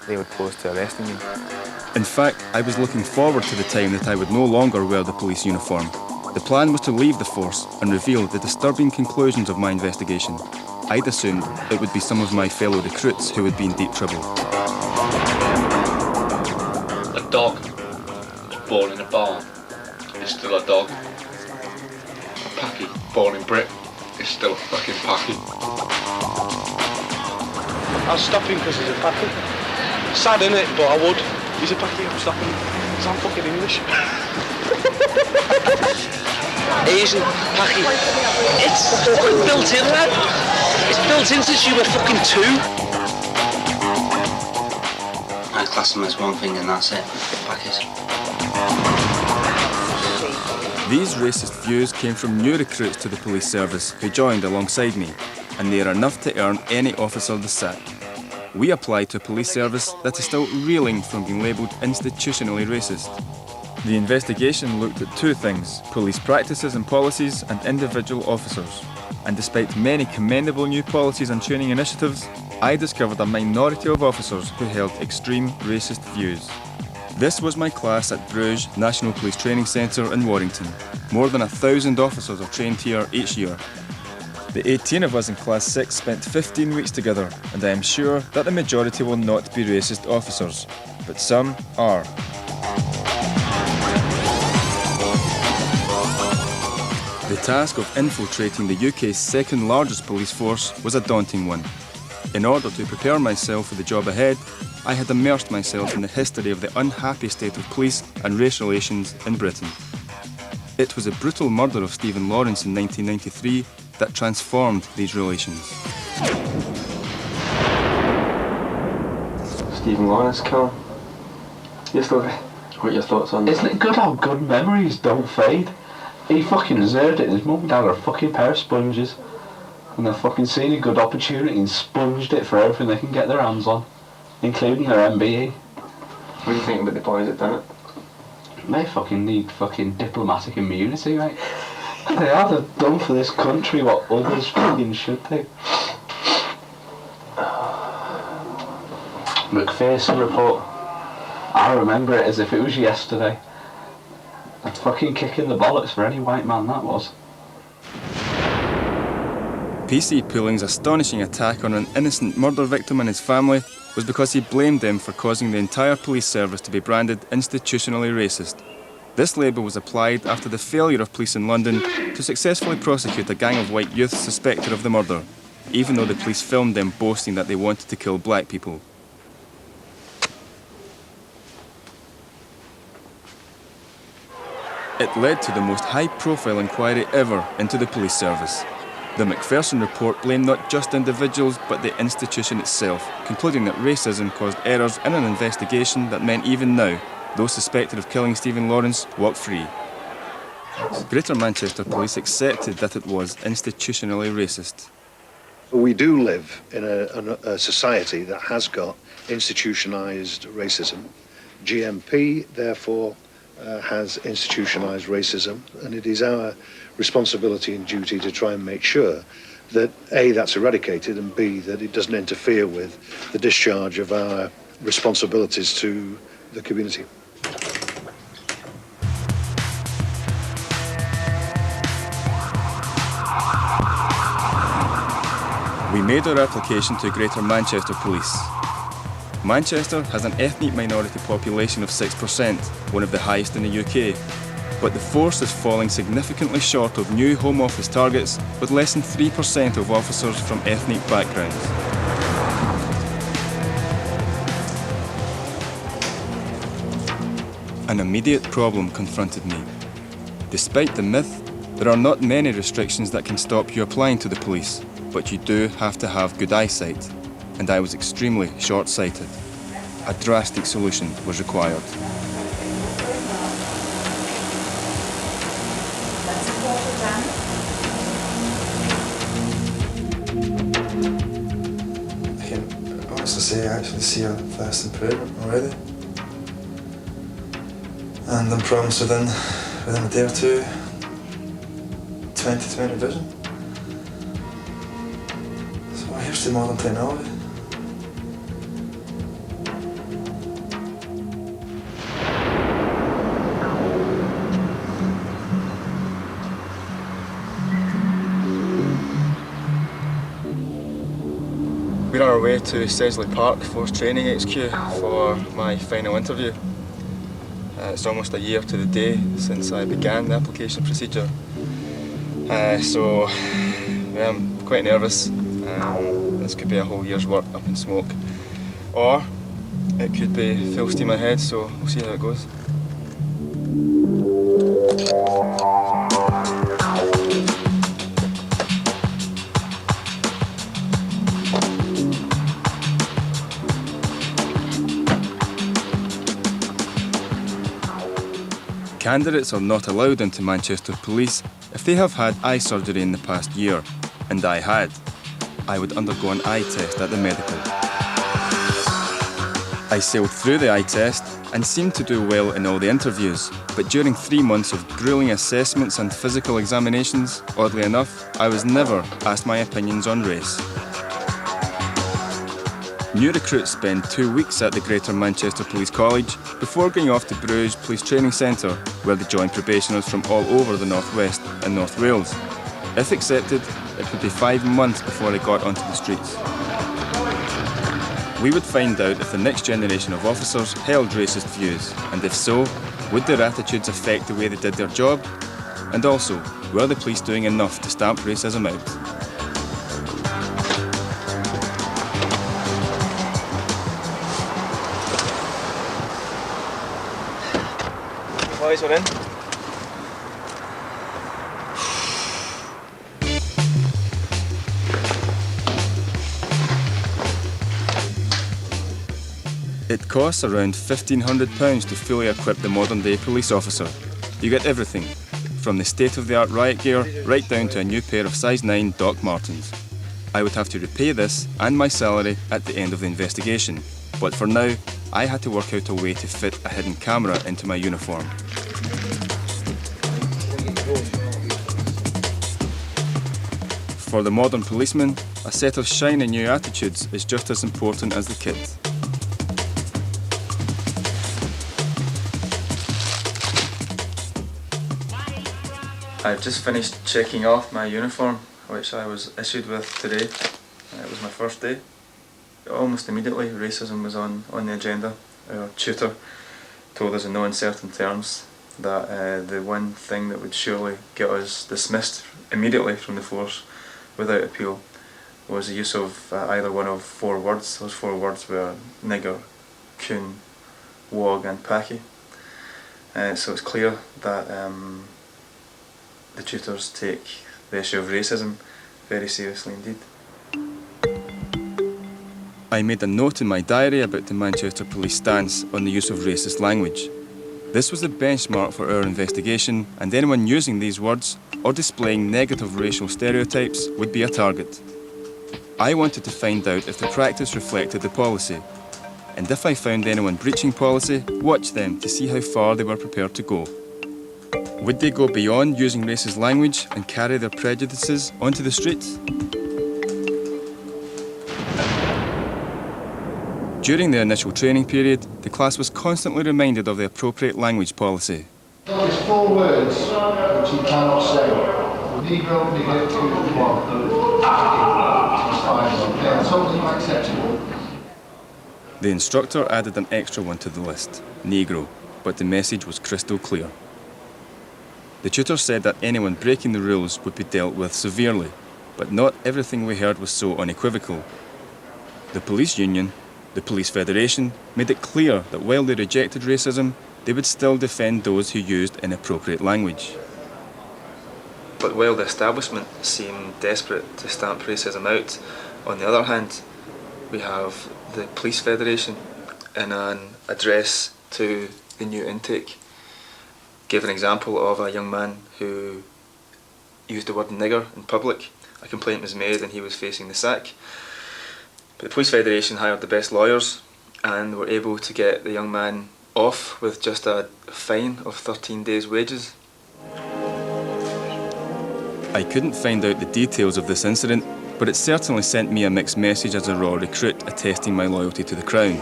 they would pose to arresting me. In fact, I was looking forward to the time that I would no longer wear the police uniform. The plan was to leave the force and reveal the disturbing conclusions of my investigation. I'd assumed it would be some of my fellow recruits who would be in deep trouble. A dog born in a barn is still a dog. A Paki born in Britain is still a fucking Paki. I'll stop him because he's a Paki. Sad innit, but I would. He's a Paki, I'm stopping him. Because I'm fucking English. Asian Paki. It's fucking built in, lad. It's built in since you were fucking 2. I class them as one thing and that's it. Pakis. These racist views came from new recruits to the police service who joined alongside me, and they are enough to earn any officer the sack. We apply to a police service that is still reeling from being labelled institutionally racist. The investigation looked at two things: police practices and policies and individual officers. And despite many commendable new policies and training initiatives, I discovered a minority of officers who held extreme racist views. This was my class at Bruche National Training Centre in Warrington. More than 1,000 officers are trained here each year. The 18 of us in Class 6 spent 15 weeks together, and I am sure that the majority will not be racist officers, but some are. The task of infiltrating the UK's second largest police force was a daunting one. In order to prepare myself for the job ahead, I had immersed myself in the history of the unhappy state of police and race relations in Britain. It was the brutal murder of Stephen Lawrence in 1993 that transformed these relations. Stephen Lawrence killer. What are your thoughts on that? Isn't it good how good memories don't fade? He fucking deserved it. His mum and dad are a fucking pair of sponges. And they've fucking seen a good opportunity and sponged it for everything they can get their hands on, including their MBE. What do you think about the boys that done it? They fucking need fucking diplomatic immunity, mate. They are. They've done for this country what others fucking should do. McPherson report. I remember it as if it was yesterday. That's fucking kicking the bollocks for any white man, that was. PC Pooling's astonishing attack on an innocent murder victim and his family was because he blamed them for causing the entire police service to be branded institutionally racist. This label was applied after the failure of police in London to successfully prosecute a gang of white youths suspected of the murder, even though the police filmed them boasting that they wanted to kill black people. It led to the most high-profile inquiry ever into the police service. The McPherson report blamed not just individuals, but the institution itself, concluding that racism caused errors in an investigation that meant even now, those suspected of killing Stephen Lawrence walk free. Greater Manchester Police accepted that it was institutionally racist. We do live in a society that has got institutionalised racism. GMP, therefore, has institutionalised racism, and it is our responsibility and duty to try and make sure that A, that's eradicated, and B, that it doesn't interfere with the discharge of our responsibilities to the community. We made our application to Greater Manchester Police. Manchester has an ethnic minority population of 6%, one of the highest in the UK. But the force is falling significantly short of new Home Office targets, with less than 3% of officers from ethnic backgrounds. An immediate problem confronted me. Despite the myth, there are not many restrictions that can stop you applying to the police, but you do have to have good eyesight. And I was extremely short-sighted. A drastic solution was required. I can honestly say I actually see a vast improvement already. And I'm promised within a day or two, 20/20 vision. So here's to modern technology. our way to Sedgley Park Force Training HQ for my final interview. It's almost a year to the day since I began the application procedure. So I'm quite nervous. This could be a whole year's work up in smoke. Or it could be full steam ahead, so we'll see how it goes. Candidates are not allowed into Manchester Police if they have had eye surgery in the past year, and I had. I would undergo an eye test at the medical. I sailed through the eye test and seemed to do well in all the interviews, but during 3 months of gruelling assessments and physical examinations, oddly enough, I was never asked my opinions on race. New recruits spend 2 weeks at the Greater Manchester Police College before going off to Bruche Police Training Centre, where they join probationers from all over the North West and North Wales. If accepted, it would be 5 months before they got onto the streets. We would find out if the next generation of officers held racist views, and if so, would their attitudes affect the way they did their job? And also, were the police doing enough to stamp racism out? Boys, we're in. It costs around £1,500 to fully equip the modern-day police officer. You get everything, from the state-of-the-art riot gear right down to a new pair of size 9 Doc Martens. I would have to repay this and my salary at the end of the investigation, but for now, I had to work out a way to fit a hidden camera into my uniform. For the modern policeman, a set of shiny new attitudes is just as important as the kit. I've just finished checking off my uniform, which I was issued with today. It was my first day. Almost immediately, racism was on the agenda. Our tutor told us in no uncertain terms that the one thing that would surely get us dismissed immediately from the force without appeal was the use of either one of 4 words. Those 4 words were nigger, coon, wog and packy. So it's clear that the tutors take the issue of racism very seriously indeed. I made a note in my diary about the Manchester Police stance on the use of racist language. This was the benchmark for our investigation, and anyone using these words or displaying negative racial stereotypes would be a target. I wanted to find out if the practice reflected the policy, and if I found anyone breaching policy, watch them to see how far they were prepared to go. Would they go beyond using racist language and carry their prejudices onto the streets? During the initial training period, the class was constantly reminded of the appropriate language policy. There's 4 words which you cannot say. Negro, nigger, coon, wog. They're totally unacceptable. The instructor added an extra one to the list, Negro, but the message was crystal clear. The tutor said that anyone breaking the rules would be dealt with severely, but not everything we heard was so unequivocal. The police union, the Police Federation, made it clear that while they rejected racism, they would still defend those who used inappropriate language. But while the establishment seemed desperate to stamp racism out, on the other hand, we have the Police Federation in an address to the new intake gave an example of a young man who used the word nigger in public. A complaint was made and he was facing the sack. But the Police Federation hired the best lawyers and were able to get the young man off with just a fine of 13 days' wages. I couldn't find out the details of this incident, but it certainly sent me a mixed message as a raw recruit attesting my loyalty to the Crown.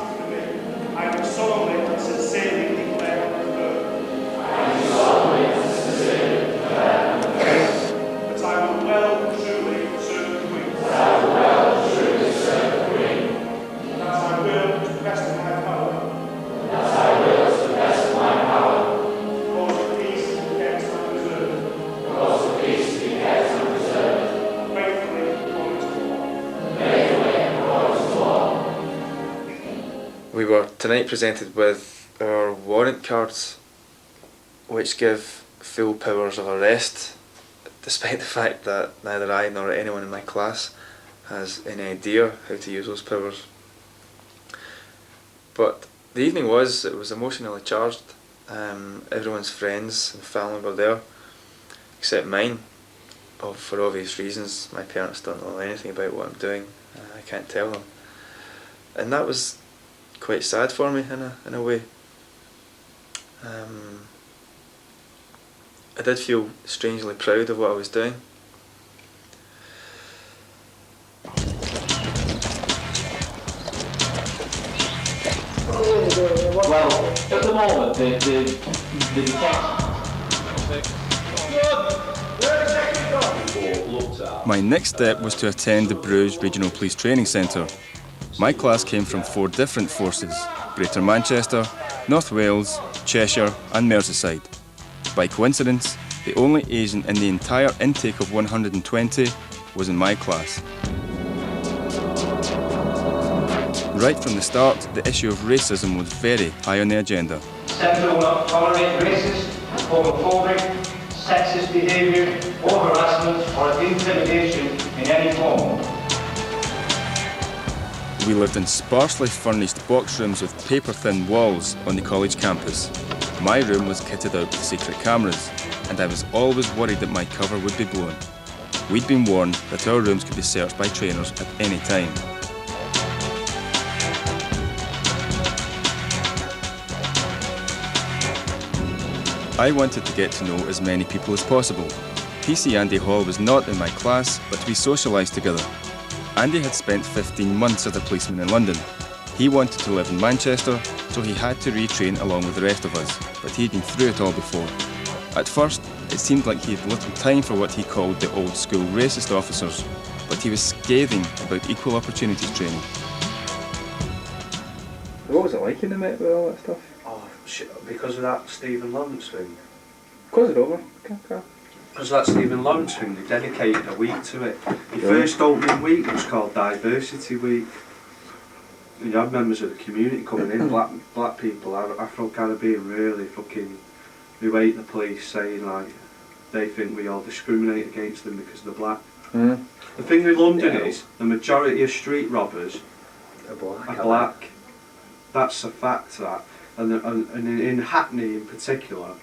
I do solemnly and sincerely declare that I will well and truly serve the Queen. We were tonight presented with our warrant cards, which give full powers of arrest, despite the fact that neither I nor anyone in my class has any idea how to use those powers. But the evening was emotionally charged. Everyone's friends and family were there, except mine, for obvious reasons. My parents don't know anything about what I'm doing. I can't tell them. And that was quite sad for me in a way. I did feel strangely proud of what I was doing. Well, at the moment, the My next step was to attend the Bruche Regional Police Training Centre. My class came from 4 different forces: Greater Manchester, North Wales, Cheshire and Merseyside. By coincidence, the only Asian in the entire intake of 120 was in my class. Right from the start, the issue of racism was very high on the agenda. Centre will not tolerate racist, homophobic, sexist behaviour or harassment or intimidation in any form. We lived in sparsely furnished box rooms with paper-thin walls on the college campus. My room was kitted out with secret cameras, and I was always worried that my cover would be blown. We'd been warned that our rooms could be searched by trainers at any time. I wanted to get to know as many people as possible. PC Andy Hall was not in my class, but we socialised together. Andy had spent 15 months as a policeman in London. He wanted to live in Manchester, so he had to retrain along with the rest of us, but he'd been through it all before. At first, it seemed like he had little time for what he called the old school racist officers, but he was scathing about equal opportunities training. What was it like in the Met with all that stuff? Oh, shit, because of that Stephen Lawrence thing. Close it over. Because of that Stephen Lawrence thing, they dedicated a week to it. The first opening week was called Diversity Week. You had members of the community coming in, black people, Afro-Caribbean, really fucking, who hate the police, saying like, they think we all discriminate against them because they're black. Mm. The thing with London is, the majority of street robbers are black. That's a fact, that. And in Hackney in particular,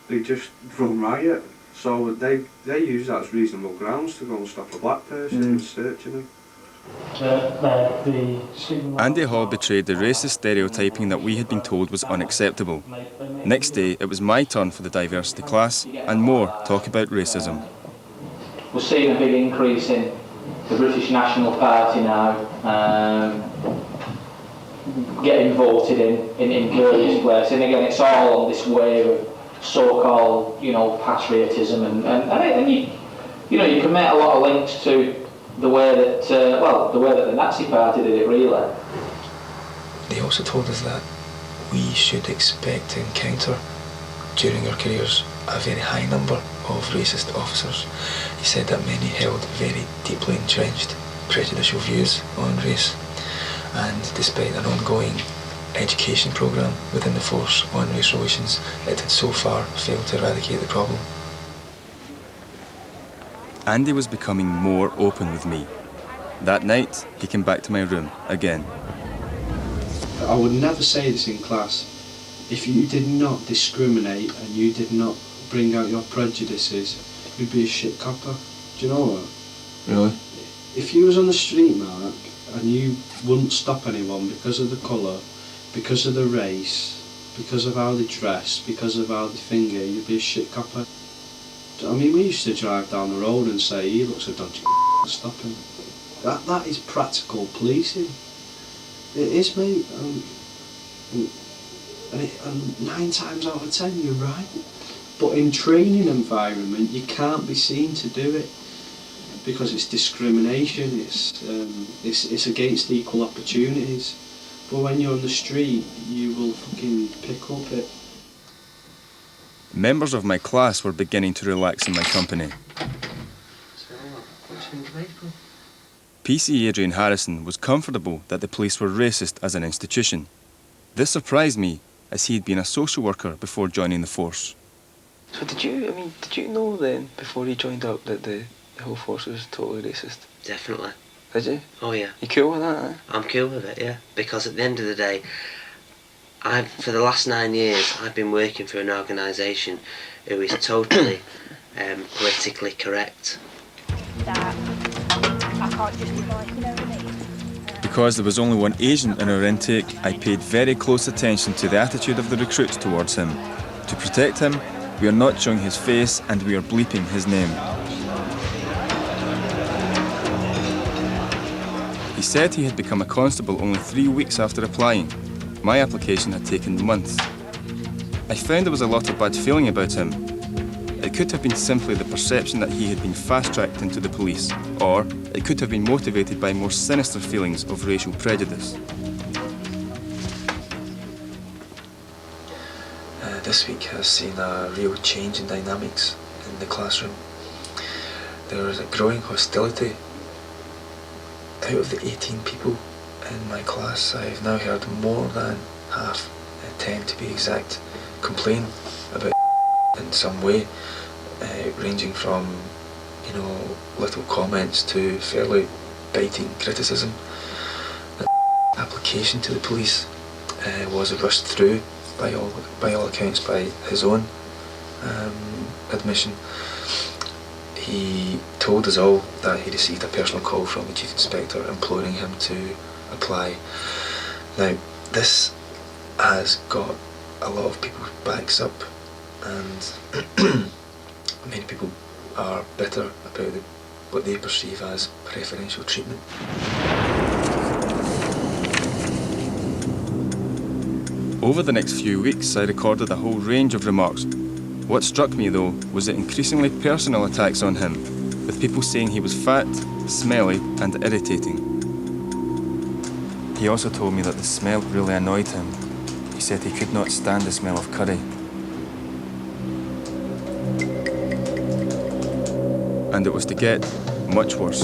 they just run riot. So they use that as reasonable grounds to go and stop a black person and searching them. Andy Hall betrayed the racist stereotyping that we had been told was unacceptable. Next day, it was my turn for the diversity class, and more talk about racism. We're seeing a big increase in the British National Party now, getting voted in various places. And again, it's all on this wave of so-called, patriotism, and you can make a lot of links to the way that the Nazi Party did it, really. They also told us that we should expect to encounter during our careers a very high number of racist officers. He said that many held very deeply entrenched prejudicial views on race, and despite an ongoing education programme within the force on race relations, it had so far failed to eradicate the problem. Andy was becoming more open with me. That night, he came back to my room again. I would never say this in class. If you did not discriminate and you did not bring out your prejudices, you'd be a shit copper. Do you know what? Really? If you was on the street, Mark, and you wouldn't stop anyone because of the colour, because of the race, because of how they dress, because of how they finger, you'd be a shit copper. I mean, we used to drive down the road and say, he looks a dodgy stop him. That is practical policing. It is, mate. And 9 times out of 10 you're right. But in training environment you can't be seen to do it because it's discrimination, it's against equal opportunities. But when you're on the street you will fucking pick up it. Members of my class were beginning to relax in my company. PC Adrian Harrison was comfortable that the police were racist as an institution. This surprised me, as he had been a social worker before joining the force. So did you know then, before you joined up, that the whole force was totally racist? Definitely. Did you? Oh yeah. You cool with that, eh? I'm cool with it, yeah. Because at the end of the day, for the last 9 years, I've been working for an organisation who is totally politically correct. That I can't justify, you know what I mean? Because there was only one Asian in our intake, I paid very close attention to the attitude of the recruits towards him. To protect him, we are not showing his face and we are bleeping his name. He said he had become a constable only 3 weeks after applying. My application had taken months. I found there was a lot of bad feeling about him. It could have been simply the perception that he had been fast-tracked into the police, or it could have been motivated by more sinister feelings of racial prejudice. This week has seen a real change in dynamics in the classroom. There is a growing hostility. Out of the 18 people in my class, I've now heard more than half, 10 to be exact, complain about in some way, ranging from, little comments to fairly biting criticism. The application to the police was rushed through by all accounts by his own admission. He told us all that he received a personal call from the Chief Inspector imploring him to apply. Now, this has got a lot of people's backs up, and many people are bitter about what they perceive as preferential treatment. Over the next few weeks, I recorded a whole range of remarks. What struck me, though, was the increasingly personal attacks on him, with people saying he was fat, smelly, and irritating. He also told me that the smell really annoyed him. He said he could not stand the smell of curry. And it was to get much worse.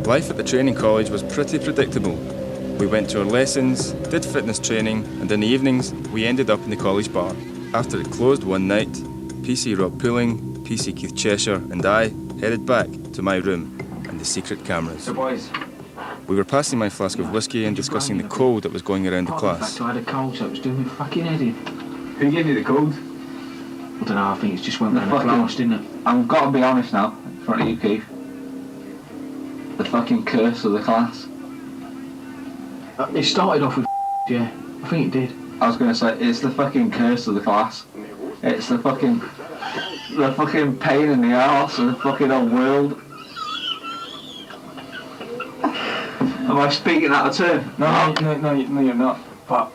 Life at the training college was pretty predictable. We went to our lessons, did fitness training, and in the evenings, we ended up in the college bar. After it closed one night, PC Rob Pooling, PC Keith Cheshire, and I headed back to my room and the secret cameras. So boys, we were passing my flask of whiskey and discussing the cold that was going around the class. I had a cold, so it was doing me fucking head in. Who gave you the cold? I don't know, I think it's just went round the class, didn't it? I've got to be honest now, in front of you, Keith. The fucking curse of the class. It started off with yeah, I think it did. I was going to say, it's the fucking curse of the class. It's the fucking pain in the arse of the fucking old world. Am I speaking out of turn? No, you're not. But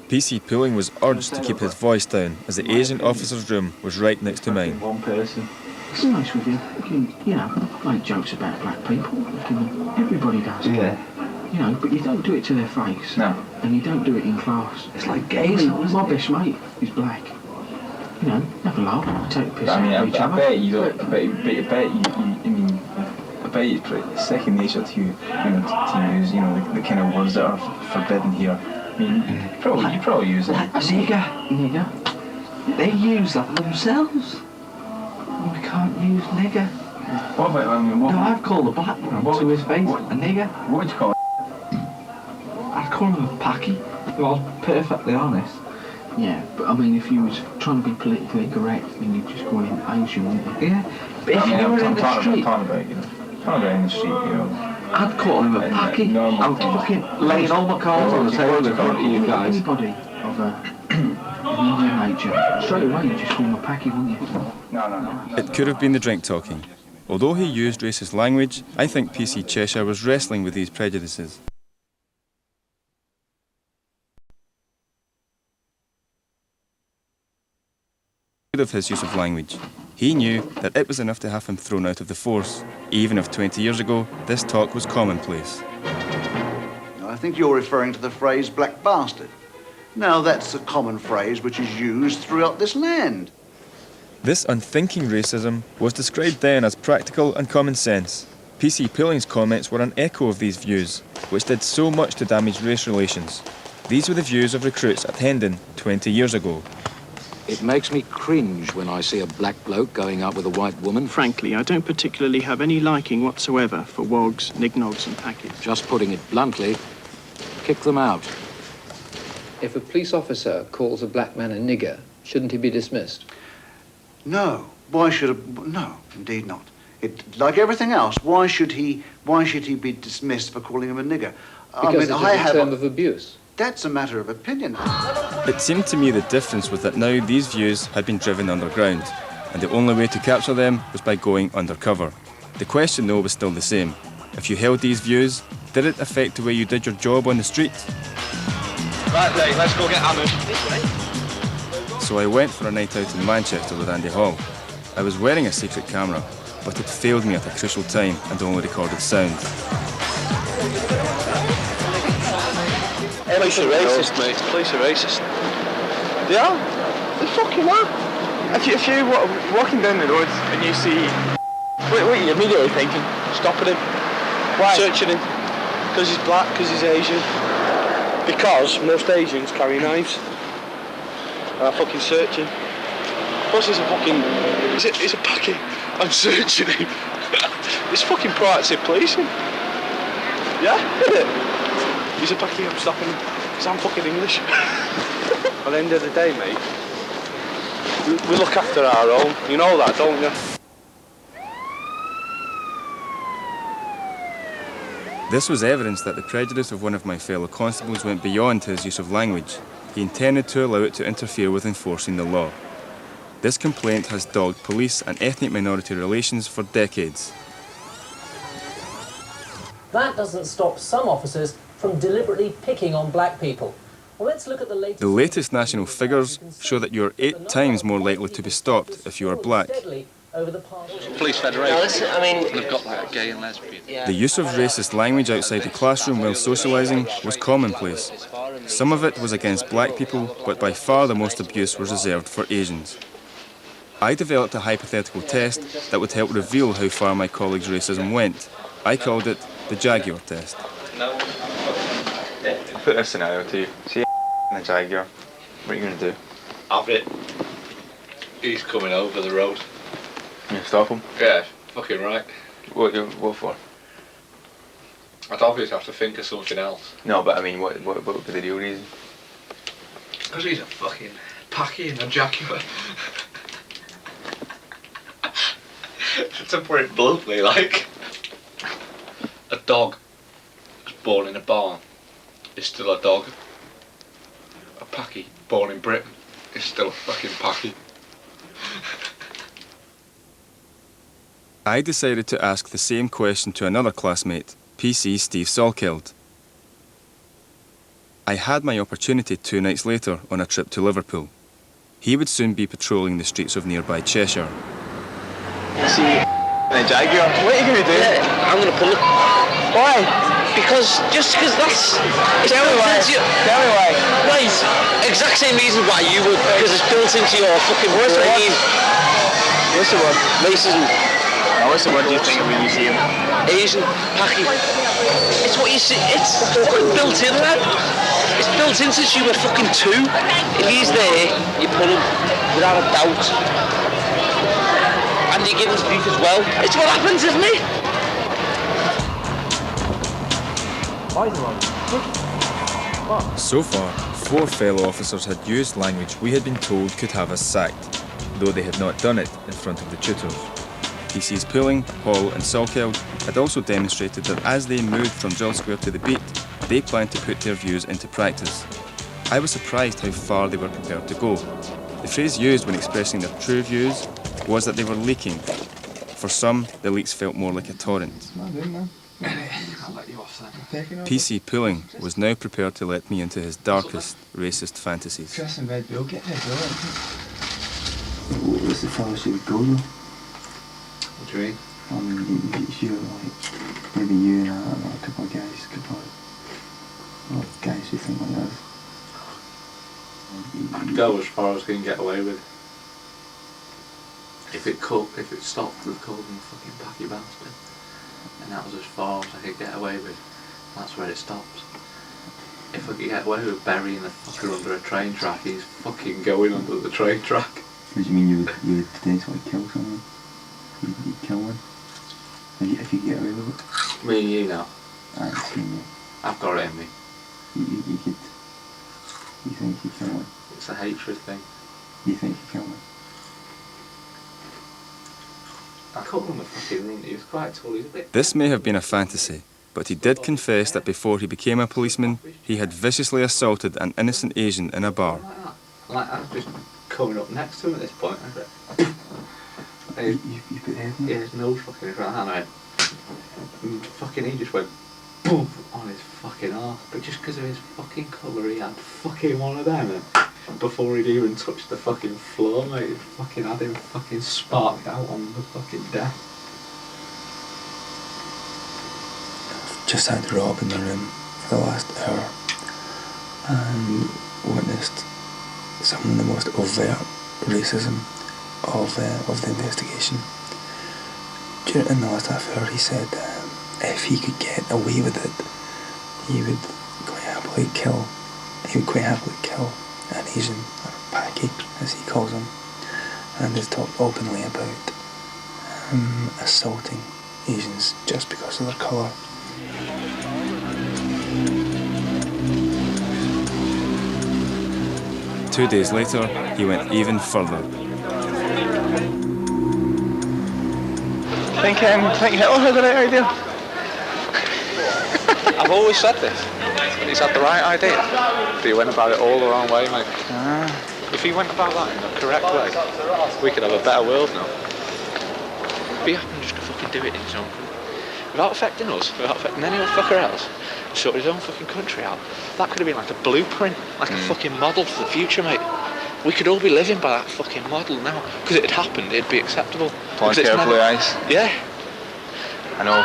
PC Pooling was urged to keep his voice down as the Asian officer's room was right next to mine. One person. It's nice with you. I make jokes about black people. Everybody does. Yeah. But you don't do it to their face. No. And you don't do it in class. It's like gays. My best mate is black. Never laugh. I take the piss out of each other. I bet you don't. I bet it's pretty second nature to you, to use, the kind of words that are forbidden here. I mean, you probably use it. Nigger. They use that themselves. We can't use nigger. What about, I've called a black man to his face a nigger. What would you call it? I'd call him a packy, if I was perfectly honest. Yeah, but I mean, if you was trying to be politically correct, then you'd just call him Asian, wouldn't you? Yeah, but if you were in the street... in the street, I'd call him a packy. I'm fucking laying all my cards on the table in front of you guys. Anybody of Indian nature, straight away you just call him a packy, wouldn't you? No. It could have been the drink talking. Although he used racist language, I think PC Cheshire was wrestling with these prejudices. Of his use of language. He knew that it was enough to have him thrown out of the force, even if 20 years ago this talk was commonplace. I think you're referring to the phrase black bastard. Now that's a common phrase which is used throughout this land. This unthinking racism was described then as practical and common sense. PC Pilling's comments were an echo of these views, which did so much to damage race relations. These were the views of recruits at Hendon 20 years ago. It makes me cringe when I see a black bloke going out with a white woman. Frankly, I don't particularly have any liking whatsoever for wogs, nignogs and packets. Just putting it bluntly, kick them out. If a police officer calls a black man a nigger, shouldn't he be dismissed? No. Why should no, indeed not. Like everything else, why should he be dismissed for calling him a nigger? Because I mean, it's a term of abuse. That's a matter of opinion. It seemed to me the difference was that now these views had been driven underground, and the only way to capture them was by going undercover. The question though was still the same. If you held these views, did it affect the way you did your job on the street? Right, Dave, let's go get hammered. So I went for a night out in Manchester with Andy Hall. I was wearing a secret camera, but it failed me at a crucial time and only recorded sound. Police are racist, mate. Police are racist. They are. They fucking are. If you're walking down the road and you see... What are you immediately thinking? Stopping him. Why? Searching him. Because he's black, because he's Asian. Because most Asians carry knives. And I'm fucking searching. Plus he's a fucking... He's a packy. I'm searching him. It's fucking proactive policing. Yeah? He's a packy, I'm stopping him. Because I'm fucking English. At the end of the day, mate, we look after our own. You know that, don't you? This was evidence that the prejudice of one of my fellow constables went beyond his use of language. He intended to allow it to interfere with enforcing the law. This complaint has dogged police and ethnic minority relations for decades. That doesn't stop some officers from deliberately picking on black people. Well, let's look at the latest... The latest national figures show that you're 8 times more likely to be stopped if you are black. Police Federation. They've got like a gay and lesbian. The use of racist language outside the classroom while socialising was commonplace. Some of it was against black people, but by far the most abuse was reserved for Asians. I developed a hypothetical test that would help reveal how far my colleagues' racism went. I called it the Jaguar test. No. Put this scenario to you. See a Jaguar. What are you going to do? Have it. He's coming over the road. You stop him? Yeah, fucking right. What for? I'd obviously have to think of something else. No, but I mean, what would be the real reason? Because he's a fucking packy in a Jaguar. To put it bluntly, like, a dog that's born in a barn is still a dog. A packy born in Britain is still a fucking packy. I decided to ask the same question to another classmate, PC Steve Salkeld. I had my opportunity 2 nights later on a trip to Liverpool. He would soon be patrolling the streets of nearby Cheshire. See a Jaguar. What are you going to do? Yeah, I'm going to pull it. Why? Because that's... Tell me why. Tell me why. Right. Exact same reason why you would. Because it's built into your fucking brain. What's the word? Racism. Oh, what's the word you think when you see him? Asian, packy. It's what you see. It's fucking built in, lad. It's built in since you were fucking 2. If he's there, you pull him without a doubt. And you give him speak as well. It's what happens, isn't it? So far, 4 fellow officers had used language we had been told could have us sacked, though they had not done it in front of the tutors. PC's Pulling, Hall and Salkeld had also demonstrated that as they moved from drill square to the beat, they planned to put their views into practice. I was surprised how far they were prepared to go. The phrase used when expressing their true views was that they were leaking. For some, the leaks felt more like a torrent. PC Pulling was now prepared to let me into his darkest racist fantasies. Chris and Red Bull, get Red Bull. What's the furthest you would go though? What do you mean? I mean, if you're like, maybe you and a couple of guys could probably, guys who think like that. Go as far as he can get away with. If it stopped, they'd call them a fucking packy bastard. And that was as far as I could get away with. That's where it stops. If I could get away with burying the fucker under a train track, he's fucking going under the train track. What do you mean you would potentially kill someone? You'd kill one? If you get away with it? Me and you now. I've seen you. I've got it in me. You think you kill one? It's a hatred thing. You think you kill one? I called him a fucking runt. He was quite tall. He's a bit... This may have been a fantasy, but he did confess that before he became a policeman, he had viciously assaulted an innocent Asian in a bar. Like I'm just coming up next to him at this point. You put the head in? Yeah, his nose fucking in front of the hand. He just went boom on his fucking arse. But just because of his fucking colour, he had fucking one of them. And before he'd even touched the fucking floor, mate, it fucking had him fucking sparked out on the fucking deck. Just had Rob in the room for the last hour and witnessed some of the most overt racism of the investigation. In the last half hour he said if he could get away with it, he would quite happily kill an Asian, or Paki as he calls him, and has talked openly about assaulting Asians just because of their colour. Two days later, he went even further. Think Hitler had the right idea? I've always said this. He's had the right idea. But he went about it all the wrong way, mate. If he went about that in the correct way, we could have a better world now. If he happened just to fucking do it in his own country, without affecting us, without affecting any other fucker else, sort his own fucking country out, that could have been like a blueprint, like a fucking model for the future, mate. We could all be living by that fucking model now. Because it had happened, it'd be acceptable. Blonde hair, blue eyes. Yeah. I know.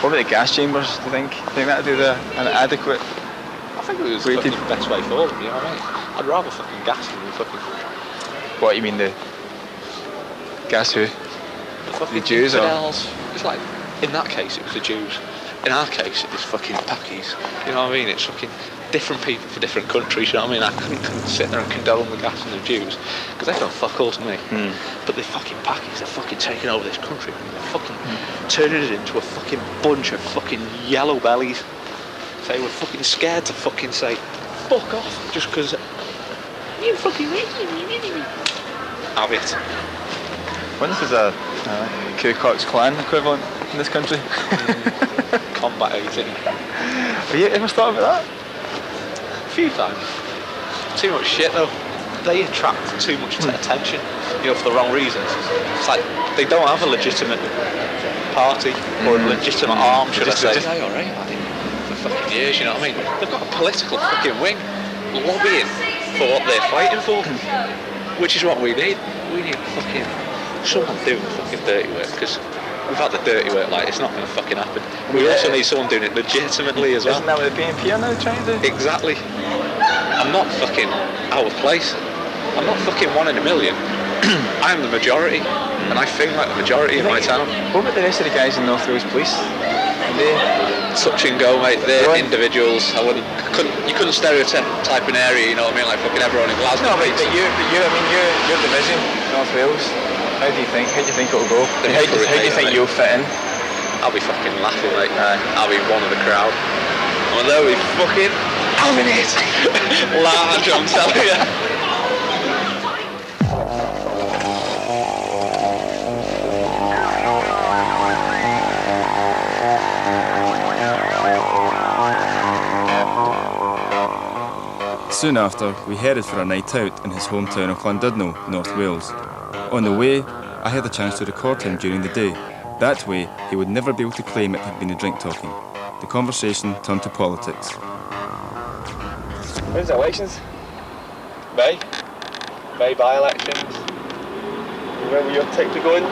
What about the gas chambers, do you think? Do you think that would be an adequate... I think it was the fucking best way forward, you know what I mean? I'd rather fucking gas than fucking... What, you mean the... Gas who? The Jews or...? It's like, in that case it was the Jews. In our case it's fucking Pakis. You know what I mean? It's fucking different people for different countries, you know what I mean? I couldn't sit there and condone the gas and the Jews, because they've done fuck all to me. But the fucking Pakis are fucking taking over this country. They're fucking turning it into a fucking bunch of fucking yellow bellies. They were fucking scared to fucking say, fuck off, just because you fucking have it. What if there's a Ku Klux Klan equivalent in this country? Combat 18. Have you ever thought about that? A few times. Too much shit though. They attract too much attention, you know, for the wrong reasons. It's like they don't have a legitimate party or a legitimate arm, should I say. Yeah, alright, for fucking years, you know what I mean? They've got a political fucking wing lobbying for what they're fighting for, which is what we need. We need fucking someone doing the fucking dirty work, because without the dirty work, like, it's not going to fucking happen. We also need someone doing it legitimately as well. Isn't that what the BNP are now trying to do? Exactly. I'm not fucking out of place. I'm not fucking one in a million. I'm the majority, and I feel like the majority in my town. What about the rest of the guys in North Wales Police? They touch and go, mate. They're individuals. You couldn't stereotype an area, you know what I mean? Like fucking everyone in Glasgow. No, but your division, North Wales. How do you think it'll go? How do you think you'll fit in? I'll be fucking laughing, mate. I'll be one of the crowd. And they'll be fucking having it large, I'm telling you. Soon after, we headed for a night out in his hometown of Llandudno, North Wales. On the way, I had the chance to record him during the day. That way, he would never be able to claim it had been a drink talking. The conversation turned to politics. When's the elections? May by-elections. Where were your tick to go in?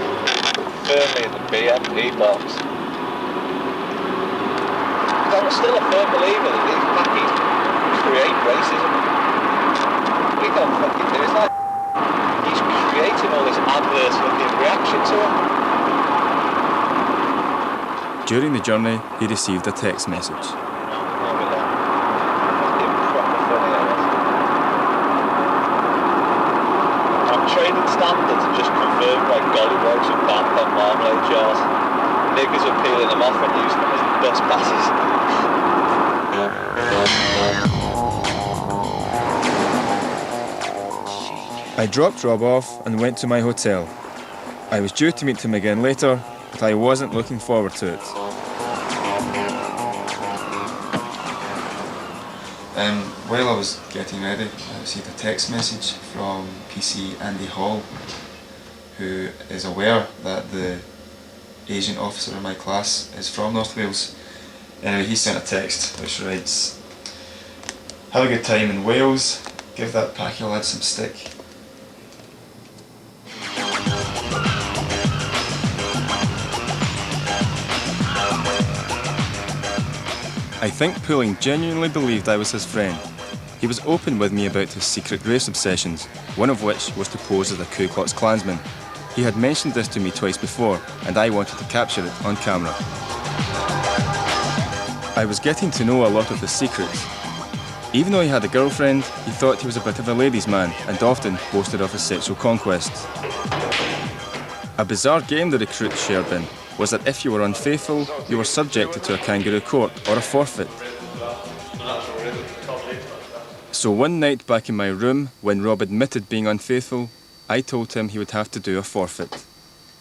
Firmly in the BNP box. I'm still a firm believer that these packies create racism. We don't fucking do it. It's like he's creating creating all this adverse looking reaction to it. During the journey, he received a text message. Training standards are just confirmed by gollywogs and banned on marmalade jars. Niggers are peeling them off and using them as bus passes. I dropped Rob off and went to my hotel. I was due to meet him again later, but I wasn't looking forward to it. While I was getting ready, I received a text message from PC Andy Hall, who is aware that the Asian officer in my class is from North Wales. Anyway, he sent a text which reads, "Have a good time in Wales, give that packy lad some stick." I think Pulling genuinely believed I was his friend. He was open with me about his secret race obsessions, one of which was to pose as a Ku Klux Klansman. He had mentioned this to me twice before, and I wanted to capture it on camera. I was getting to know a lot of his secrets. Even though he had a girlfriend, he thought he was a bit of a ladies' man and often boasted of his sexual conquests. A bizarre game the recruits shared in was that if you were unfaithful, you were subjected to a kangaroo court or a forfeit. So one night back in my room, when Rob admitted being unfaithful, I told him he would have to do a forfeit.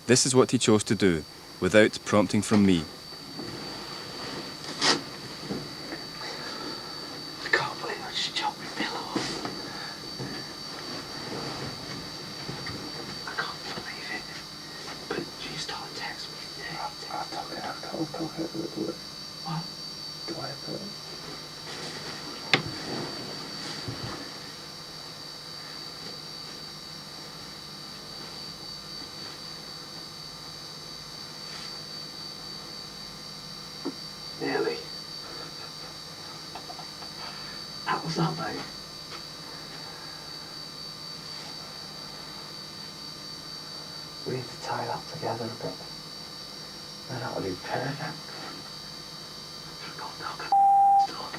This is what he chose to do, without prompting from me. I can't believe I just chopped my pillow off. I can't believe it. But you start text me. I'll talk it. What? Do I have it? Nearly. That was that, mate. We need to tie that together a bit. Then that'll be perfect. Go and knock on door.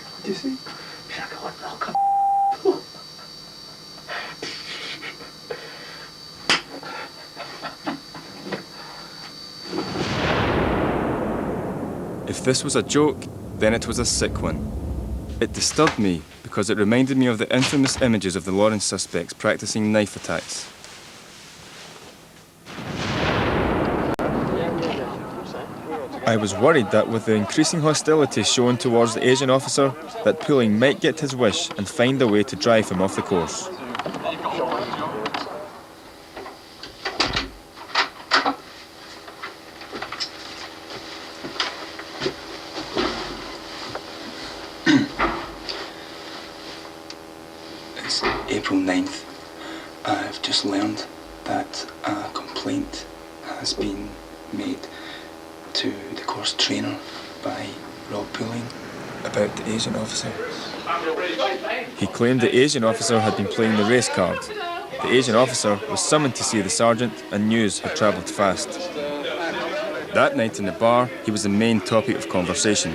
What do you see? Should I go and knock on door? If this was a joke, then it was a sick one. It disturbed me because it reminded me of the infamous images of the Lawrence suspects practicing knife attacks. I was worried that with the increasing hostility shown towards the Asian officer, that Pulling might get his wish and find a way to drive him off the course. It's April 9th. I've just learned that a complaint has been made to the course trainer by Rob Pulling about the Asian officer. He claimed the Asian officer had been playing the race card. The Asian officer was summoned to see the sergeant, and news had travelled fast. That night in the bar, he was the main topic of conversation,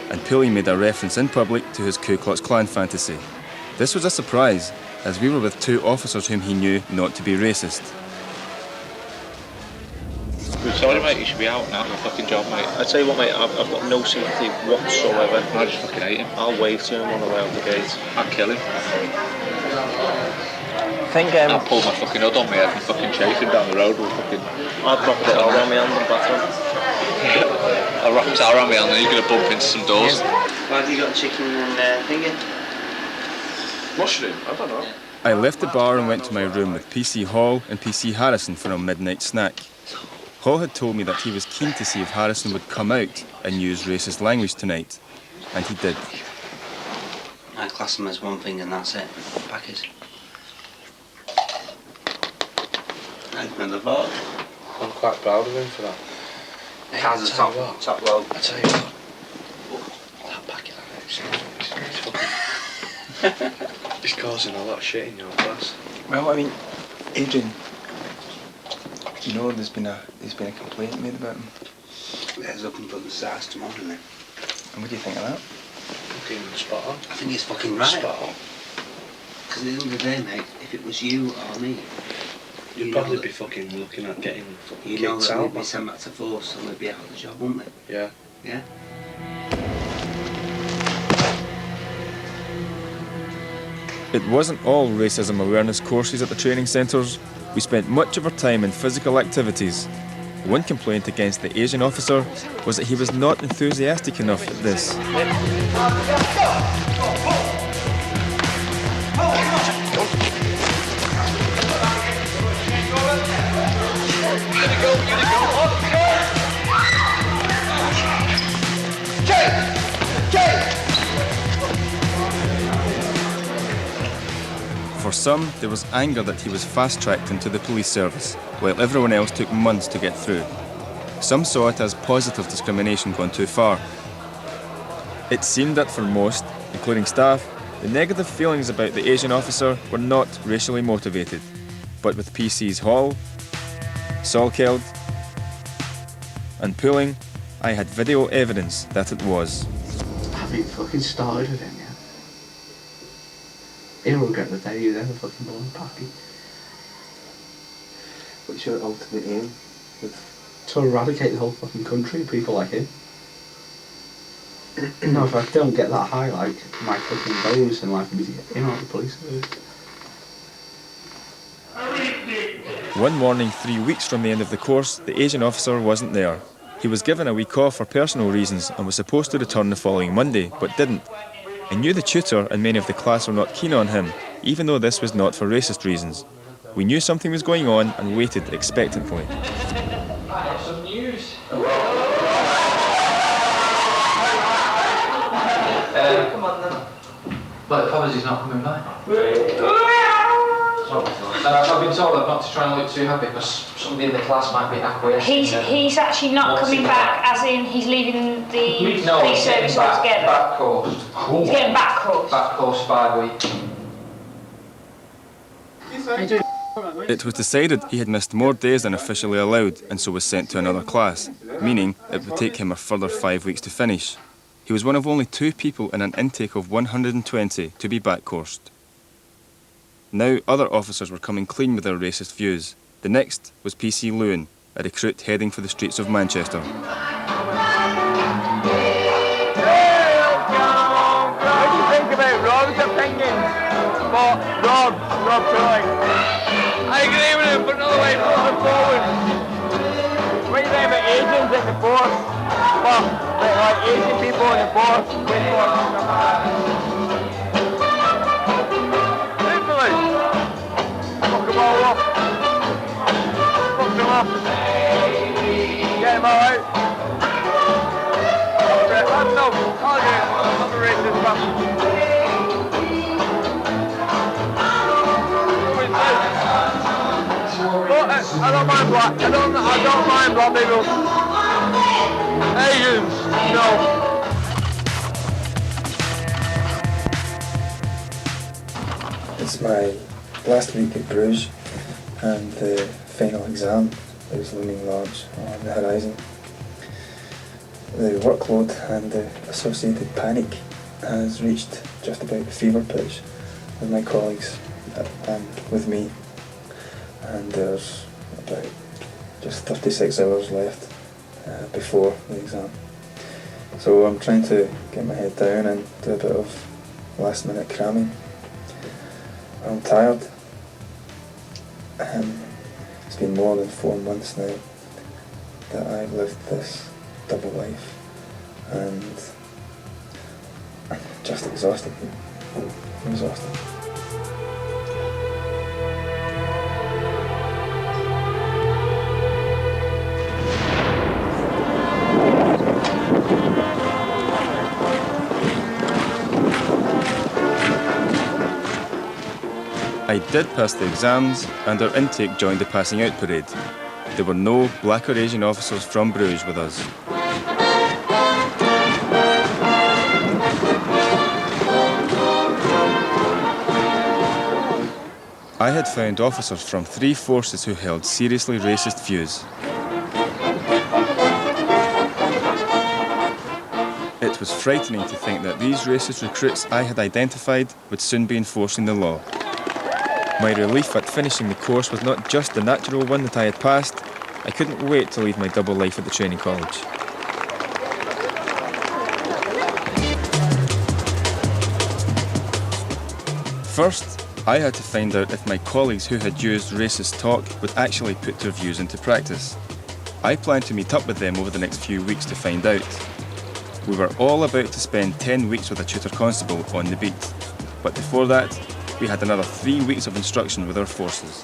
and Pulling made a reference in public to his Ku Klux Klan fantasy. This was a surprise, as we were with two officers whom he knew not to be racist. Sorry, mate, you should be out now. Your fucking job, mate. I tell you what, mate, I've got no sympathy whatsoever. I just fucking hate him. I'll wave to him on the way out the gate. I'd kill him. I'll pull my fucking hood on my head and fucking chase him down the road with fucking... I'd wrap it all around my hand and batter him. I'll wrap it all around my hand and you're going to bump into some doors. Why have you got chicken and thingy? Mushroom? I don't know. I left the bar and went to my room with PC Hall and PC Harrison for a midnight snack. Hall had told me that he was keen to see if Harrison would come out and use racist language tonight, and he did. I class them as one thing and that's it. Packers. Open the bar. I'm quite proud of him for that. How's the top rope? I tell you what. That packet He's causing a lot of shit in your class. Well, I mean, Adrian, you know there's been a complaint made about him. There's looking for the SARS tomorrow, isn't there? And what do you think of that? Fucking spot on. I think it's fucking right. Spot on. Because at the end of the day, mate, if it was you or me, You'd probably be fucking looking at getting you know kicked that out. we'd be sent back to force and we'd be out of the job, wouldn't we? Yeah. Yeah? It wasn't all racism awareness courses at the training centres. We spent much of our time in physical activities. One complaint against the Asian officer was that he was not enthusiastic enough at this. For some, there was anger that he was fast-tracked into the police service, while everyone else took months to get through. Some saw it as positive discrimination gone too far. It seemed that for most, including staff, the negative feelings about the Asian officer were not racially motivated. But with PC's haul, Salkeld, and pulling, I had video evidence that it was. Have you fucking started with him yet? He'll regret the day you ever fucking born, Packy. What's your ultimate aim? To eradicate the whole fucking country, people like him. No, if I don't get that high, like, my fucking goals in life would be to get him out of the police service. One morning 3 weeks from the end of the course, the Asian officer wasn't there. He was given a week off for personal reasons and was supposed to return the following Monday, but didn't. I knew the tutor and many of the class were not keen on him, even though this was not for racist reasons. We knew something was going on and waited expectantly. Some news. Come on then. Well, the apology's not coming back. I've been told not to try and look too happy because somebody in the class might be acquiescing. He's actually not coming back, as in he's leaving the police service altogether. Back course. He's getting back course. Back course 5 weeks. It was decided he had missed more days than officially allowed and so was sent to another class, meaning it would take him a further 5 weeks to finish. He was one of only 2 people in an intake of 120 to be back-coursed. Now other officers were coming clean with their racist views. The next was PC Lewin, a recruit heading for the streets of Manchester. What do you think about Rob's opinions? Rob Trilling. I agree with him, but no way forward. What do you think about Asians in the force? Well, like Asian people in the force. Fuck them all up. Fuck them up. Get them all out. No, I'll do it. I'm a racist bastard. I don't mind black. I don't mind black people. Asians, no. It's my last week at Bruche and the final exam is looming large on the horizon. The workload and the associated panic has reached just about the fever pitch with my colleagues and with me, and there's about just 36 hours left before the exam. So I'm trying to get my head down and do a bit of last minute cramming. I'm tired. It's been more than 4 months now that I've lived this double life, and I'm just exhausted. I'm exhausted. I did pass the exams and our intake joined the passing out parade. There were no black or Asian officers from Bruges with us. I had found officers from 3 forces who held seriously racist views. It was frightening to think that these racist recruits I had identified would soon be enforcing the law. My relief at finishing the course was not just the natural one that I had passed. I couldn't wait to leave my double life at the training college. First, I had to find out if my colleagues who had used racist talk would actually put their views into practice. I planned to meet up with them over the next few weeks to find out. We were all about to spend 10 weeks with a tutor constable on the beat, but before that, we had another 3 weeks of instruction with our forces.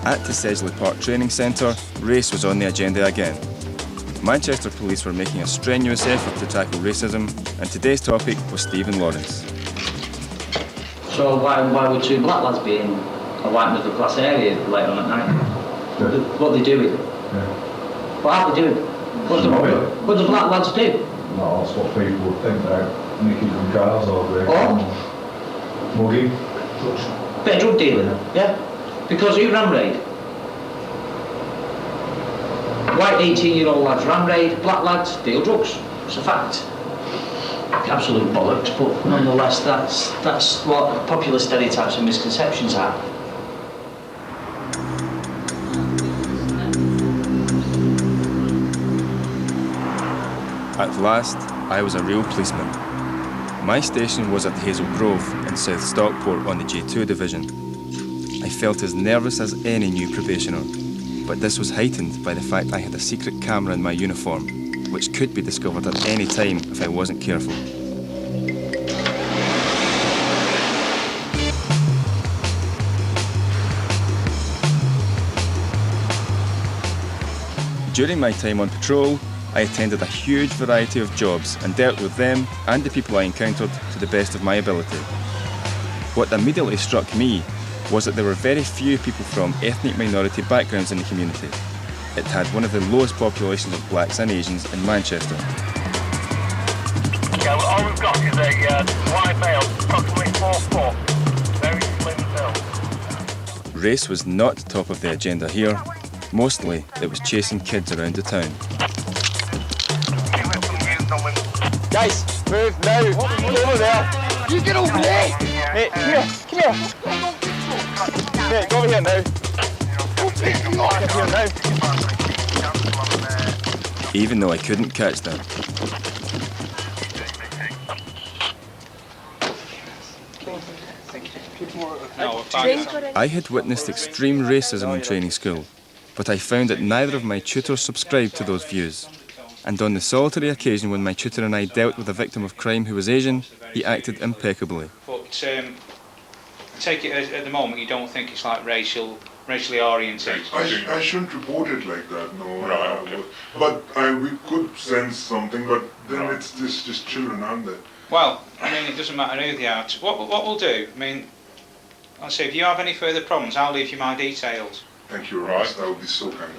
At the Sedgley Park Training Centre, race was on the agenda again. Manchester police were making a strenuous effort to tackle racism, and today's topic was Stephen Lawrence. So why would 2 black lads be in a white middle class area later on at night? What are they doing? What are they doing? What do black lads do? No, that's what people would think, they're nicking from cars or mugging. Bit of drug dealing, yeah? Because who ram raid? White 18-year-old lads ram raid, black lads deal drugs. It's a fact. Absolute bollocks, but nonetheless that's what popular stereotypes and misconceptions are. At last, I was a real policeman. My station was at Hazel Grove in South Stockport on the J2 division. I felt as nervous as any new probationer, but this was heightened by the fact I had a secret camera in my uniform, which could be discovered at any time if I wasn't careful. During my time on patrol, I attended a huge variety of jobs and dealt with them and the people I encountered to the best of my ability. What immediately struck me was that there were very few people from ethnic minority backgrounds in the community. It had one of the lowest populations of blacks and Asians in Manchester. Yeah, well, all we've got is a white male, approximately 4'4", very slim build. Race was not top of the agenda here. Mostly, it was chasing kids around the town. Guys, move now. Get over there. You get over there. Mate, come here. Mate, go over here now. Even though I couldn't catch them. I had witnessed extreme racism in training school, but I found that neither of my tutors subscribed to those views. And on the solitary occasion when my tutor and I dealt with a victim of crime who was Asian, he acted impeccably. But I take it at the moment you don't think it's like racially oriented? I shouldn't report it like that, no. Right, okay. But we could sense something, but then it's just children, aren't they? Well, I mean, it doesn't matter who they are. What we'll do, I mean, I'll say if you have any further problems, I'll leave you my details. Thank you, Ross. That would be so kind.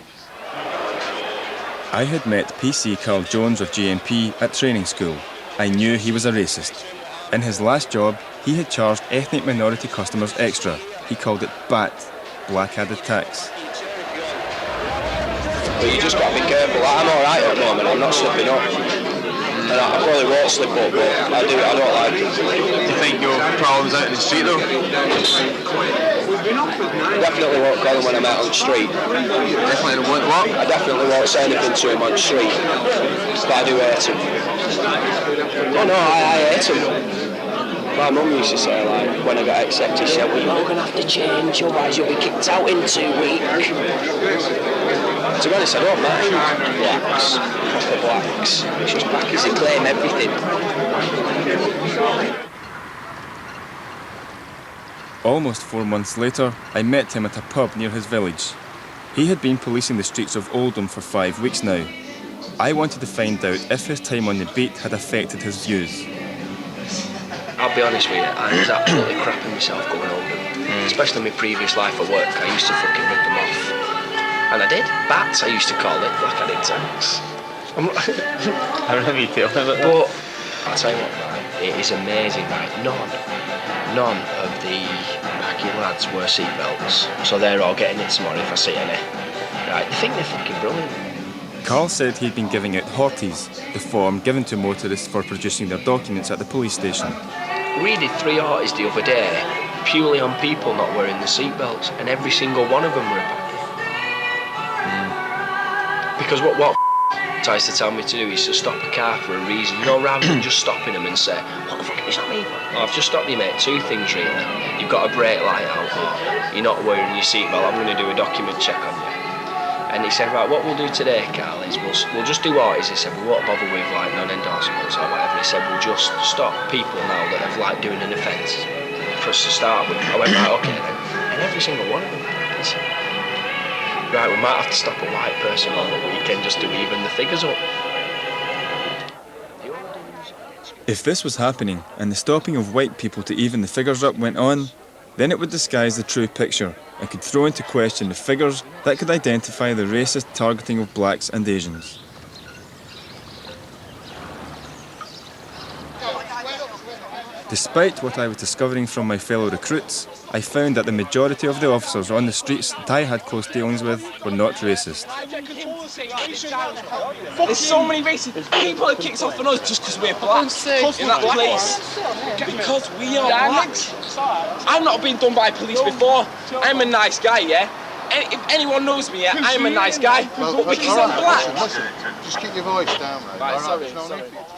I had met PC Carl Jones of GMP at training school. I knew he was a racist. In his last job, he had charged ethnic minority customers extra. He called it BAT, black added tax. But you just got to be careful. I'm alright at the moment, I'm not slipping up. And I probably won't slip up, but I don't like it. Do you think your problem's out in the street though? Definitely won't call him when I'm out on the street. Definitely won't what? I definitely won't say anything to him on the street. But I do hate him. Oh no, I hate him. My mum used to say, like, when I got accepted, she said, well, you're going to have to change, otherwise you'll be kicked out in 2 weeks. To be honest, I don't mind blacks, proper blacks. It's just blackies that claim everything. Almost 4 months later, I met him at a pub near his village. He had been policing the streets of Oldham for 5 weeks now. I wanted to find out if his time on the beat had affected his views. I'll be honest with you, I was absolutely crapping myself going Oldham. Especially in my previous life at work, I used to fucking rip them off. And I did. Bats, I used to call it, black-headed tax. I remember you telling me about that. But, I'll tell you what, right, it is amazing, right? None of the packing lads wear seatbelts, so they're all getting it tomorrow if I see any. Right, they think they're fucking brilliant. Carl said he'd been giving out Horties, the form given to motorists for producing their documents at the police station. We did 3 Horties the other day, purely on people not wearing the seatbelts, and every single one of them were a packing. Because what tries to tell me to do is to stop a car for a reason, rather than just stopping them and say, what the fuck is that mean? Oh, I've just stopped you, mate. 2 things really. You've got a brake light out, or you're not wearing your seatbelt. I'm going to do a document check on you. And he said, right, what we'll do today, Carl, is we'll just do Horties. He said, we won't bother with like non-endorsements or whatever. He said, we'll just stop people now that have like doing an offence for us to start with. I went, right, okay then. And every single one of them. Right, we might have to stop a white person on the weekend just to even the figures up. If this was happening and the stopping of white people to even the figures up went on, then it would disguise the true picture and could throw into question the figures that could identify the racist targeting of blacks and Asians. Despite what I was discovering from my fellow recruits, I found that the majority of the officers on the streets that I had close dealings with were not racist. There's so many racist people that kicks off on us just because we're black in that place. Because we are black. I've not been done by police before. I'm a nice guy, yeah? If anyone knows me, yeah, I'm a nice guy. But because I'm black. Listen, just keep your voice down, mate. Right, sorry.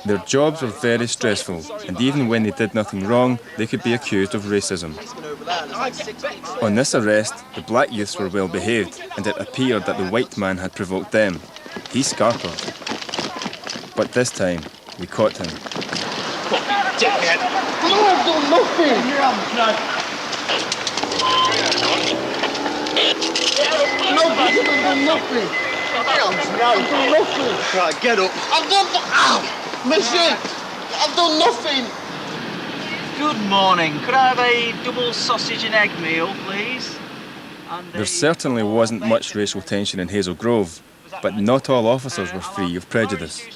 Their jobs were very stressful, and even when they did nothing wrong, they could be accused of racism. On this arrest, the black youths were well behaved, and it appeared that the white man had provoked them. He scarpered. But this time, we caught him. Dickhead. No, I've done nothing. No, I've done nothing. I've done nothing. Right, get up. I've done... Ow! Monsieur! I've done nothing. Good morning. Could I have a double sausage and egg meal, please? There certainly wasn't much racial tension in Hazel Grove, but not all officers were free of prejudice.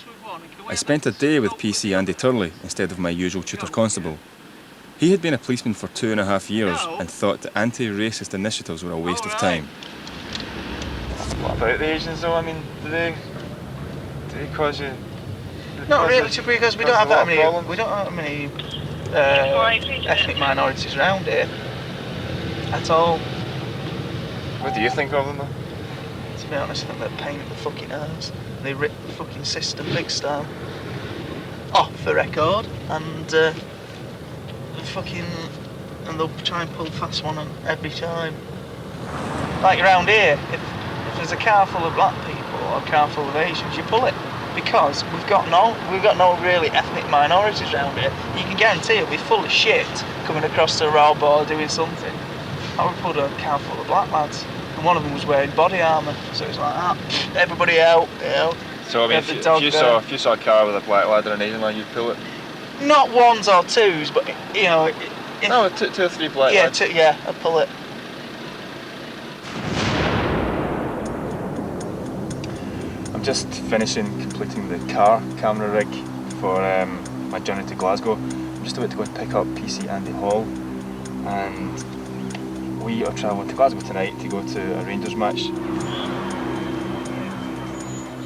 I spent a day with PC Andy Turley instead of my usual tutor constable. He had been a policeman for 2.5 years and thought that anti-racist initiatives were a waste of time. What about the Asians though? I mean, do they cause you... Not really, because we don't have that many. We don't have many ethnic minorities around here at all. What do you think of them though? To be honest, I think they're a pain in the fucking ass. They rip the fucking system big style off the record, and they'll try and pull fast one every time. Like around here, if there's a car full of black people or a car full of Asians, you pull it. Because we've got no really ethnic minorities around here. You can guarantee it'll be full of shit coming across the road or doing something. I would put a car full of black lads, and one of them was wearing body armour, so it's like that. Everybody out, you know. So I mean, if you saw a car with a black lad or an Asian lad, you'd pull it. Not ones or twos, but you know. No, two or three black lads. Yeah, I'd pull it. Just completing the car camera rig for my journey to Glasgow. I'm just about to go and pick up PC Andy Hall, and we are travelling to Glasgow tonight to go to a Rangers match.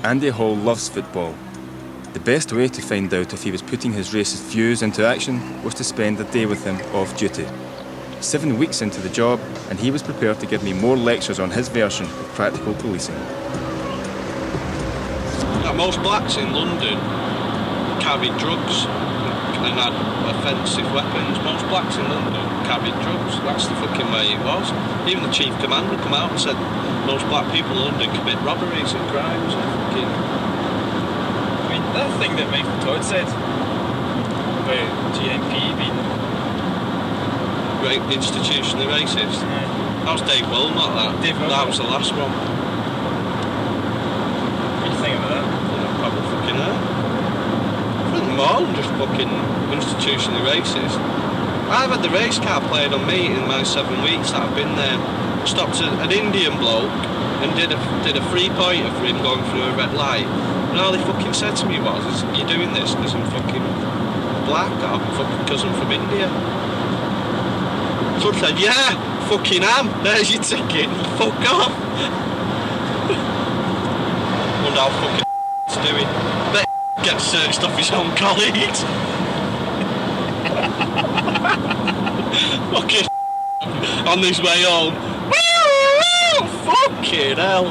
Andy Hall loves football. The best way to find out if he was putting his racist views into action was to spend a day with him off duty. 7 weeks into the job, and he was prepared to give me more lectures on his version of practical policing. Most blacks in London carried drugs and had offensive weapons. Most blacks in London carried drugs. That's the fucking way it was. Even the chief commander come out and said most black people in London commit robberies and crimes. Fucking... I mean, that thing that Michael Todd said about GMP being institutionally racist. That was Dave Wilmot, that. That was the last one. What do you think about that? Fucking hell. I think more than just fucking institutionally racist. I've had the race car played on me in my 7 weeks that I've been there. Stopped an Indian bloke and did a 3-pointer for him going through a red light. And all he fucking said to me was, "You're doing this because I'm fucking black, or because I'm from India." So I said, yeah, fucking am. There's your ticket. Fuck off. Wonder how fucking it's doing. Bet gets searched off his own colleagues. Fucking on his way home. Fucking hell.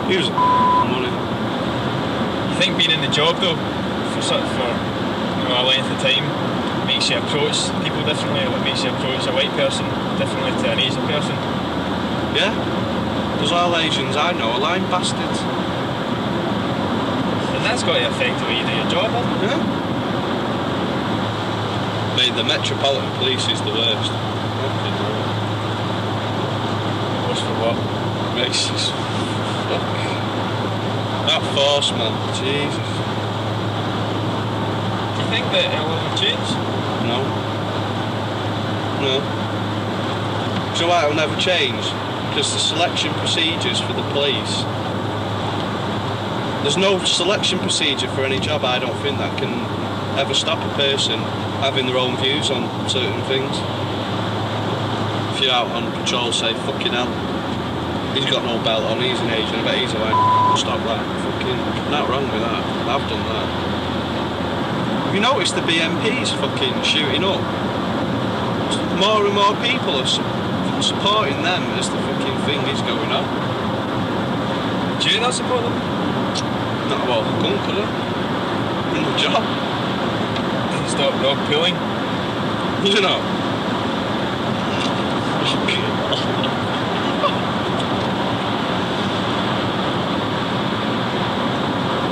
He was money. You think being in the job though, for a length of time, makes you approach people differently, or makes you approach a white person differently to an Asian person? Yeah. Because all Asians I know are lying bastards. And that's got to affect the way you do your job, hasn't it? Yeah. Mate, the Metropolitan Police is the worst. Worst for what? Racist. Fuck. That force, man. Jesus. Do you think that it'll ever change? No. No. Do you know why it'll never change? Because the selection procedures for the police, there's no selection procedure for any job, I don't think, that can ever stop a person having their own views on certain things. If you're out on patrol, say, fucking hell, he's got no belt on, he's an Asian, I bet he's like, stop that, fucking, not wrong with that, I've done that. Have you noticed the BMP's fucking shooting up? More and more people are supporting them as the fucking thing is going on. Do you not support them? Not well, couldn't, could I? In the job. Stop Rob pulling. You know.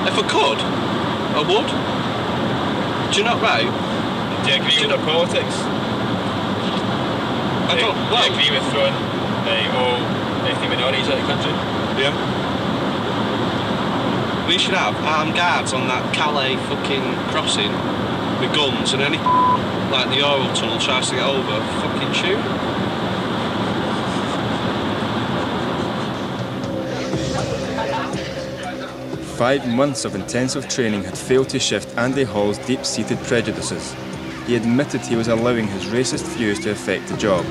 If I could, I would. Do you not right? Do you agree with their politics? I don't. Do you agree with throwing all ethnic minorities out of the country? Yeah. We should have armed guards on that Calais fucking crossing with guns, and any like the oil tunnel tries to get over, fucking shoot. 5 months of intensive training had failed to shift Andy Hall's deep-seated prejudices. He admitted he was allowing his racist views to affect the job.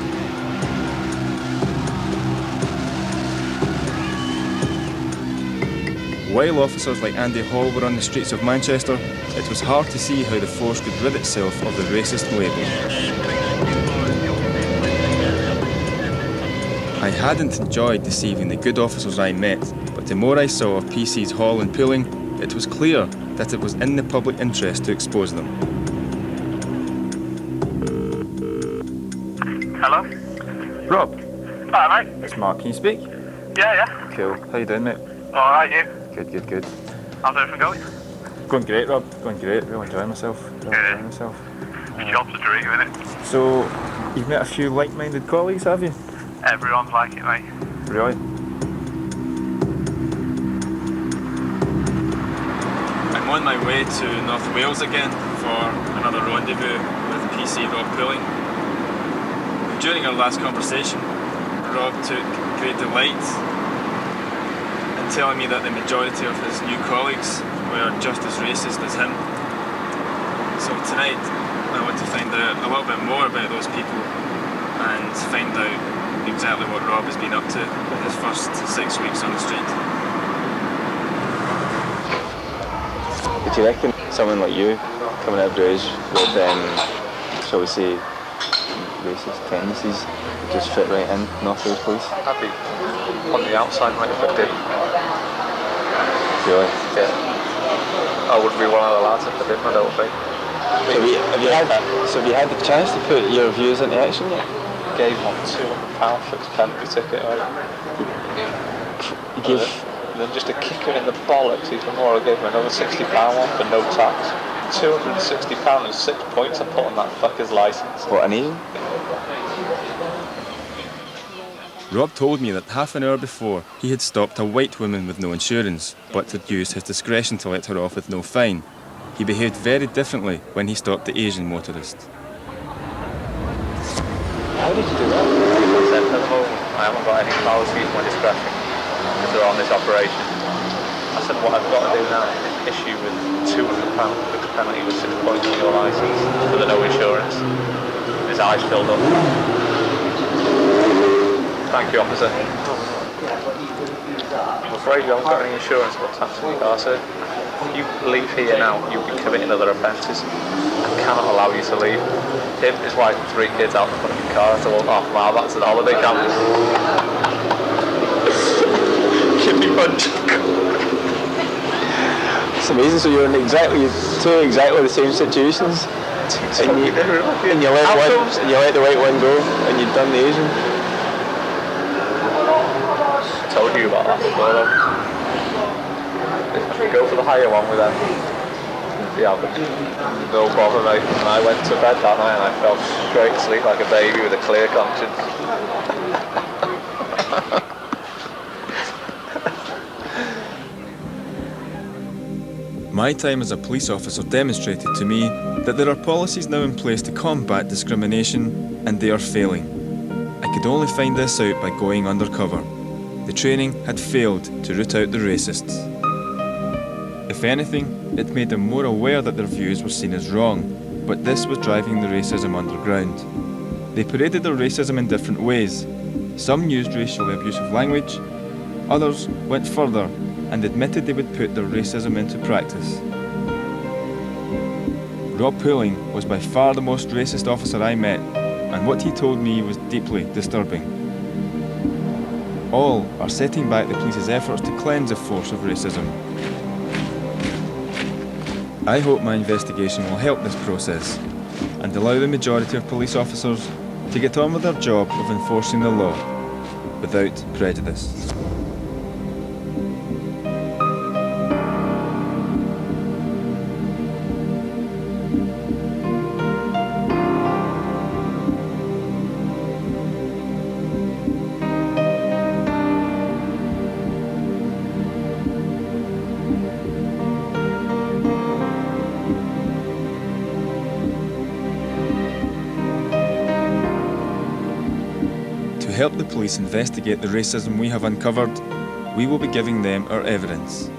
While officers like Andy Hall were on the streets of Manchester, it was hard to see how the force could rid itself of the racist label. I hadn't enjoyed deceiving the good officers I met, but the more I saw of PC's haul and pulling, it was clear that it was in the public interest to expose them. Hello? Rob. Hi, mate. It's Mark, can you speak? Yeah. Cool. How you doing, mate? Alright, you? Good. How's everything going? Going great, Rob. Going great. Really enjoying myself. Your job's a dream, isn't it? So, you've met a few like-minded colleagues, have you? Everyone's like it, mate. Really? I'm on my way to North Wales again for another rendezvous with PC Rob Pulling. During our last conversation, Rob took great delight in telling me that the majority of his new colleagues were just as racist as him. So tonight, I want to find out a little bit more about those people and find out exactly what Rob has been up to in his first 6 weeks on the street. Do you reckon someone like you, coming out of Bruche with, shall we say, racist tendencies, just fit right in North Wales Police? I'd be on the outside, mate, if I did. Really? Yeah. I wouldn't be one of the lads if I didn't, I don't think. So have you had the chance to put your views into action yet? Gave him £200 for his penalty ticket, right? You gave... And then just a kicker in the bollocks even more, I gave him another £60 one for no tax. £260 and 6 points I put on that fucker's licence. What, an Asian? Rob told me that half an hour before he had stopped a white woman with no insurance, but had used his discretion to let her off with no fine. He behaved very differently when he stopped the Asian motorist. How did you do that? Like I said, at the moment, I haven't got any powers to use my discretion because they're on this operation. I said, what I've got to do now is issue with £200 fixed penalty with 6 points on your licence for the no insurance. His eyes filled up. Thank you, officer. I'm afraid you haven't got any insurance or tax on your car, sir. If you leave here now, you'll be committing other offences. I cannot allow you to leave. Him, his wife and 3 kids out in front of your car to walk half a mile back to the holiday camp. Give me punch. It's amazing, so you're in exactly the same situations. And you let the white one go, and you've done the Asian. I told you about that before, though. If you go for the higher one with them, yeah, but no bother, mate. And I went to bed that night and I fell straight to sleep like a baby with a clear conscience. My time as a police officer demonstrated to me that there are policies now in place to combat discrimination, and they are failing. I could only find this out by going undercover. The training had failed to root out the racists. If anything, it made them more aware that their views were seen as wrong, but this was driving the racism underground. They paraded their racism in different ways. Some used racially abusive language, others went further and admitted they would put their racism into practice. Rob Pooling was by far the most racist officer I met, and what he told me was deeply disturbing. All are setting back the police's efforts to cleanse the force of racism. I hope my investigation will help this process and allow the majority of police officers to get on with their job of enforcing the law without prejudice. To help the police investigate the racism we have uncovered, we will be giving them our evidence.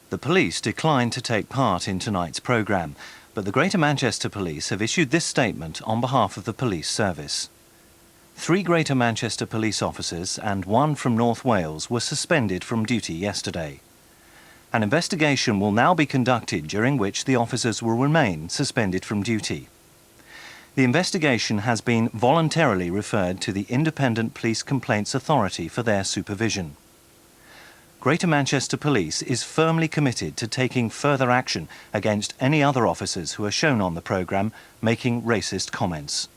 The police declined to take part in tonight's programme, but the Greater Manchester Police have issued this statement on behalf of the police service. 3 Greater Manchester police officers and 1 from North Wales were suspended from duty yesterday. An investigation will now be conducted during which the officers will remain suspended from duty. The investigation has been voluntarily referred to the Independent Police Complaints Authority for their supervision. Greater Manchester Police is firmly committed to taking further action against any other officers who are shown on the programme making racist comments.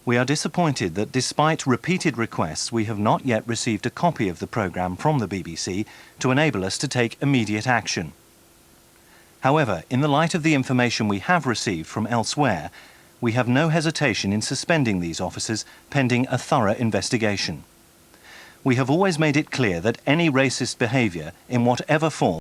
We are disappointed that despite repeated requests, we have not yet received a copy of the programme from the BBC to enable us to take immediate action. However, in the light of the information we have received from elsewhere, we have no hesitation in suspending these officers pending a thorough investigation. We have always made it clear that any racist behaviour, in whatever form,